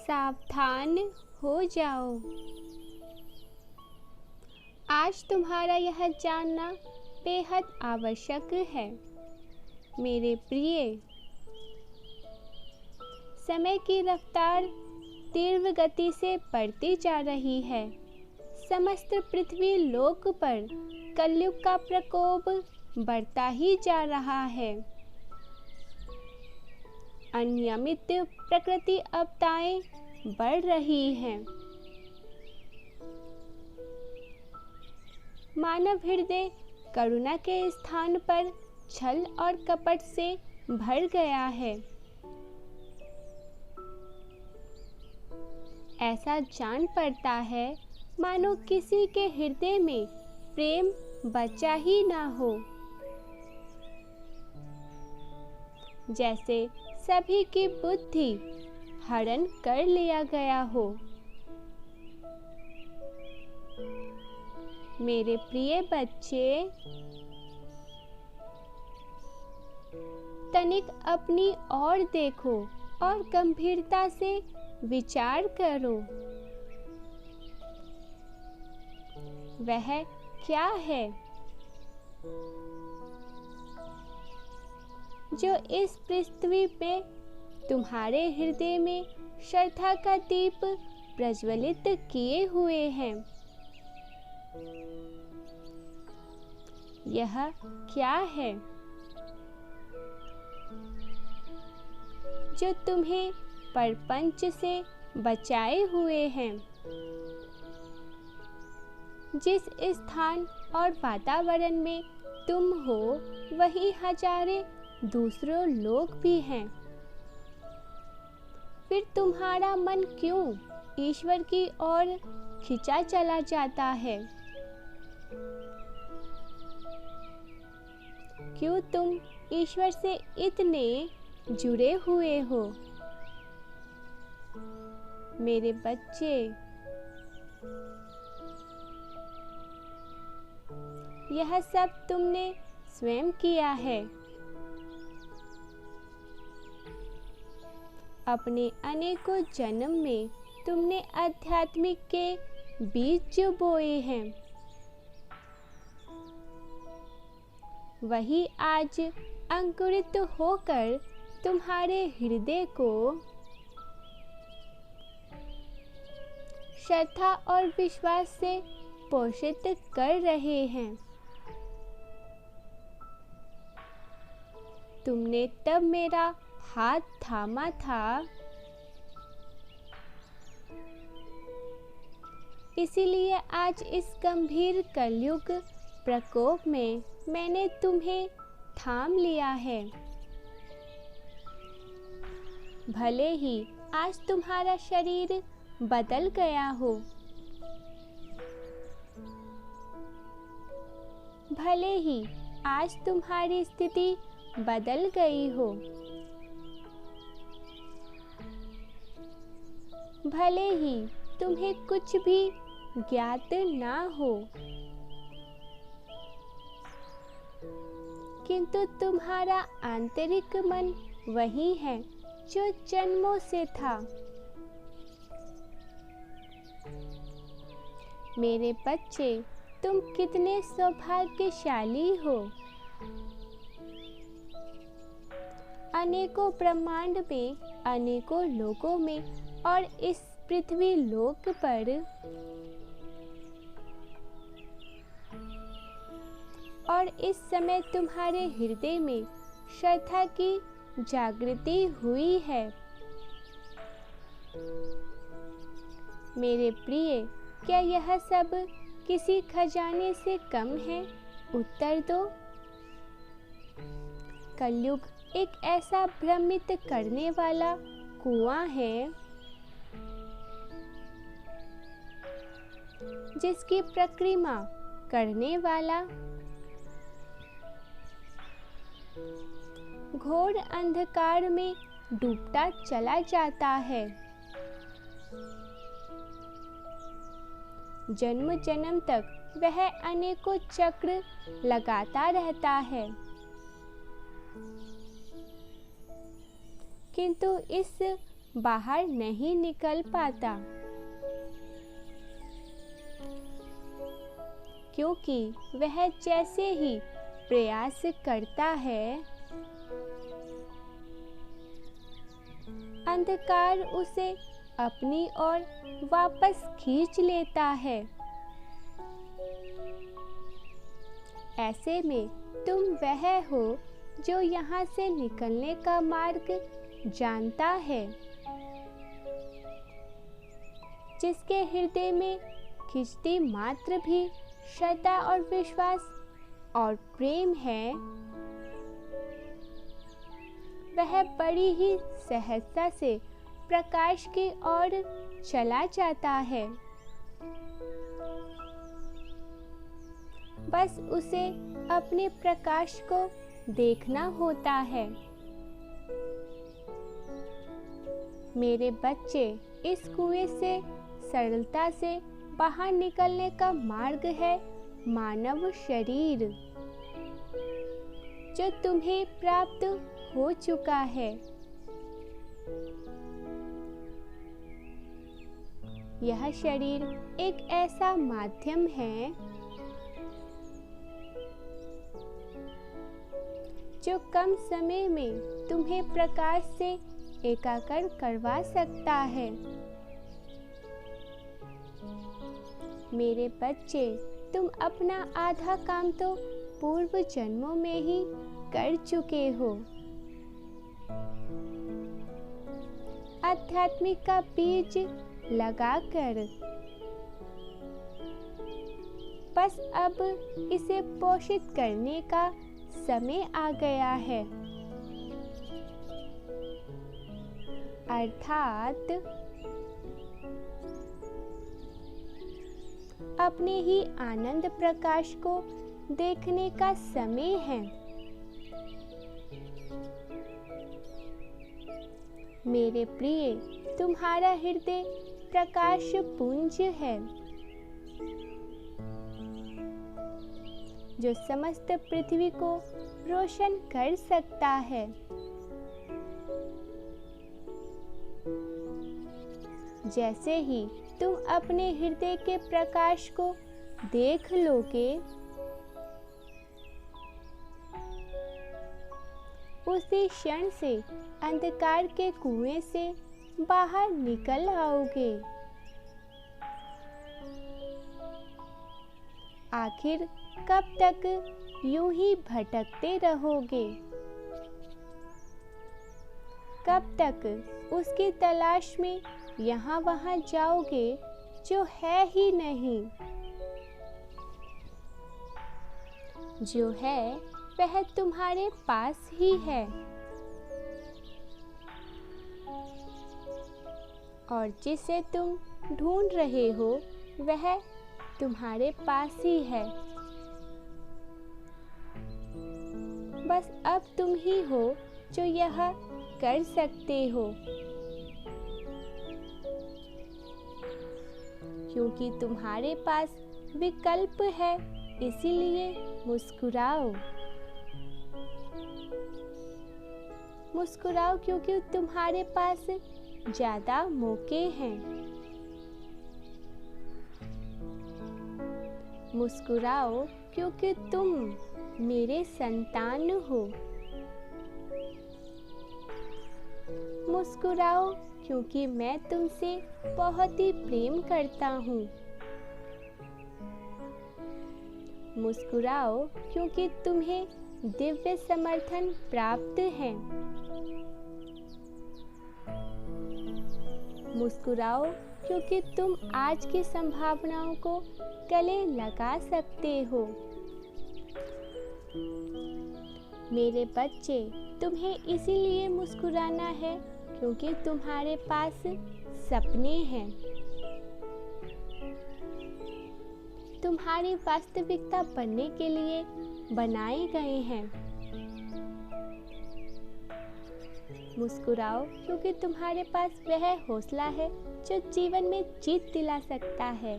सावधान हो जाओ। आज तुम्हारा यह जानना बेहद आवश्यक है। मेरे प्रिय, समय की रफ्तार तीव्र गति से बढ़ती जा रही है। समस्त पृथ्वी लोक पर कलयुग का प्रकोप बढ़ता ही जा रहा है। अनियमित प्रकृति आपदाएं बढ़ रही हैं। मानव हृदय करुणा के स्थान पर छल और कपट से भर गया है। ऐसा जान पड़ता है मानो किसी के हृदय में प्रेम बचा ही ना हो। जैसे सभी की बुद्धि हरण कर लिया गया हो। मेरे प्रिय बच्चे, तनिक अपनी ओर देखो और गंभीरता से विचार करो। वह क्या है जो इस पृथ्वी पे तुम्हारे हृदय में श्रद्धा का दीप प्रज्वलित किए हुए हैं? यह क्या है जो तुम्हें प्रपंच से बचाए हुए हैं? जिस स्थान और वातावरण में तुम हो, वहीं हजारे दूसरे लोग भी हैं। फिर तुम्हारा मन क्यों ईश्वर की ओर खिंचा चला जाता है? क्यों तुम ईश्वर से इतने जुड़े हुए हो? मेरे बच्चे, यह सब तुमने स्वयं किया है। अपने अनेकों जन्म में तुमने आध्यात्मिक के बीज जो बोए हैं, वही आज अंकुरित होकर तुम्हारे हृदय को श्रद्धा और विश्वास से पोषित कर रहे हैं। तुमने तब मेरा हाथ थामा था, इसीलिए आज इस गंभीर कलयुग प्रकोप में मैंने तुम्हें थाम लिया है। भले ही आज तुम्हारा शरीर बदल गया हो, भले ही आज तुम्हारी स्थिति बदल गई हो, भले ही तुम्हें कुछ भी ज्ञात ना हो, किंतु तुम्हारा आंतरिक मन वही है जो जन्मों से था। मेरे बच्चे, तुम कितने सौभाग्यशाली हो। अनेकों ब्रह्मांड में, अनेकों लोकों में और इस पृथ्वी लोक पर और इस समय तुम्हारे हृदय में श्रद्धा की जागृति हुई है। मेरे प्रिय, क्या यह सब किसी खजाने से कम है? उत्तर दो। कलयुग एक ऐसा भ्रमित करने वाला कुआं है जिसकी प्रक्रिया करने वाला घोर अंधकार में डूबता चला जाता है। जन्म जन्म तक वह अनेकों चक्र लगाता रहता है, किंतु इस बाहर नहीं निकल पाता, क्योंकि वह जैसे ही प्रयास करता है, अंधकार उसे अपनी ओर वापस खींच लेता है। ऐसे में तुम वह हो जो यहाँ से निकलने का मार्ग जानता है, जिसके हृदय में खिंचती मात्र भी श्रद्धा और विश्वास और प्रेम है, वह बड़ी ही सहजता से प्रकाश की ओर चला जाता है। बस उसे अपने प्रकाश को देखना होता है। मेरे बच्चे, इस कुएं से सरलता से बाहर निकलने का मार्ग है मानव शरीर, जो तुम्हें प्राप्त हो चुका है। यह शरीर एक ऐसा माध्यम है जो कम समय में तुम्हें प्रकाश से एकाकार करवा सकता है। मेरे बच्चे, तुम अपना आधा काम तो पूर्व जन्मों में ही कर चुके हो। आध्यात्मिक का बीज लगाकर बस अब इसे पोषित करने का समय आ गया है। अर्थात अपने ही आनंद प्रकाश को देखने का समय है। मेरे प्रिय, तुम्हारा हृदय प्रकाश पुंज है, जो समस्त पृथ्वी को रोशन कर सकता है। जैसे ही तुम अपने हृदय के प्रकाश को देख लोगे, उसी क्षण से अंधकार के कुएं से बाहर निकल आओगे। आखिर कब तक यूं ही भटकते रहोगे? कब तक उसकी तलाश में यहाँ वहाँ जाओगे जो है ही नहीं? जो है वह तुम्हारे पास ही है, और जिसे तुम ढूंढ रहे हो वह तुम्हारे पास ही है। बस अब तुम ही हो जो यह कर सकते हो, क्योंकि तुम्हारे पास विकल्प है, इसीलिए मुस्कुराओ। मुस्कुराओ क्योंकि तुम्हारे पास ज्यादा मौके हैं। मुस्कुराओ क्योंकि तुम मेरे संतान हो। मुस्कुराओ क्योंकि मैं तुमसे बहुत ही प्रेम करता हूँ। मुस्कुराओ क्योंकि तुम्हें दिव्य समर्थन प्राप्त है। मुस्कुराओ क्योंकि तुम आज की संभावनाओं को गले लगा सकते हो। मेरे बच्चे, तुम्हें इसीलिए मुस्कुराना है क्योंकि तुम्हारे पास सपने हैं। तुम्हारी वास्तविकता बनने के लिए बनाए गए हैं। मुस्कुराओ क्योंकि तुम्हारे पास वह हौसला है जो जीवन में जीत दिला सकता है।